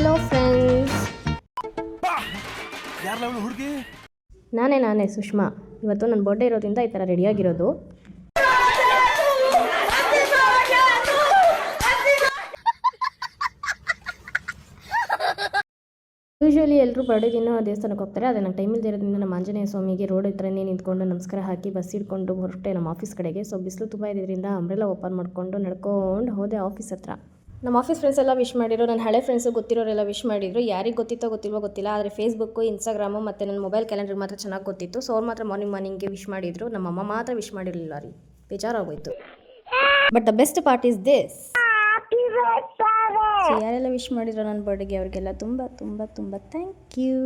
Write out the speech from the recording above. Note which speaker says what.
Speaker 1: Hello friends, ನಾನೇ ಸುಷ್ಮಾ. ಇವತ್ತು ನನ್ನ ಬರ್ಡೇ ಇರೋದ್ರಿಂದ ಈ ಥರ ರೆಡಿಯಾಗಿರೋದು. ಯೂಶ್ವಲಿ ಎಲ್ಲರೂ ಬರ್ಡೇ ದಿನ ದೇವಸ್ಥಾನಕ್ಕೆ ಹೋಗ್ತಾರೆ. ಆದರೆ ನಂಗೆ ಟೈಮ್ ಇರೋದ್ರಿಂದ ನಮ್ಮ ಆಂಜನೇಯ ಸ್ವಾಮಿಗೆ ರೋಡ್ ಹತ್ರನೇ ನಿಂತ್ಕೊಂಡು ನಮಸ್ಕಾರ ಹಾಕಿ ಬಸ್ ಹಿಡ್ಕೊಂಡು ಹೊರಟೆ ನಮ್ಮ ಆಫೀಸ್ ಕಡೆಗೆ. ಸೊ ಬಿಸಿಲು ತುಂಬ ಇರೋದ್ರಿಂದ ಅಂಬ್ರೆಲ್ಲ ಓಪನ್ ಮಾಡಿಕೊಂಡು ನಡ್ಕೊಂಡು ಹೋದೆ ಆಫೀಸ್ ಹತ್ರ. ನಮ್ಮ ಆಫೀಸ್ ಫ್ರೆಂಡ್ಸ್ ಎಲ್ಲ ವಿಶ್ ಮಾಡಿದ್ರು. ನನ್ನ ಹಳೆ ಫ್ರೆಂಡ್ಸು ಗೊತ್ತಿರೋರೆಲ್ಲ ವಿಶ್ ಮಾಡಿದ್ರು. ಯಾರಿಗೆ ಗೊತ್ತಿತ್ತೋ ಗೊತ್ತಿಲ್ವೋ ಗೊತ್ತಿಲ್ಲ, ಆದರೆ ಫೇಸ್ಬುಕ್ಕು, ಇನ್ಸ್ಟಾಗ್ರಾಮು ಮತ್ತು ನನ್ನ ಮೊಬೈಲ್ ಕ್ಯಾಲೆಂಡ್ರಿಗೆ ಮಾತ್ರ ಚೆನ್ನಾಗಿ ಗೊತ್ತಿತ್ತು. ಸೊ ಅವ್ರು ಮಾತ್ರ ಮಾರ್ನಿಂಗ್ಗೆ ವಿಶ್ ಮಾಡಿದ್ರು. ನಮ್ಮ ಅಮ್ಮ ಮಾತ್ರ ವಿಶ್ ಮಾಡಿರಲಿಲ್ಲ ರೀ, ಬೇಜಾರಾಗೋಯ್ತು. But the best part is this. So ಯಾರೆಲ್ಲ ವಿಶ್ ಮಾಡಿದ್ರು ನನ್ನ ಬರ್ಡೇಗೆ ಅವ್ರಿಗೆಲ್ಲ ತುಂಬ ತುಂಬ ತುಂಬ ಥ್ಯಾಂಕ್ ಯು.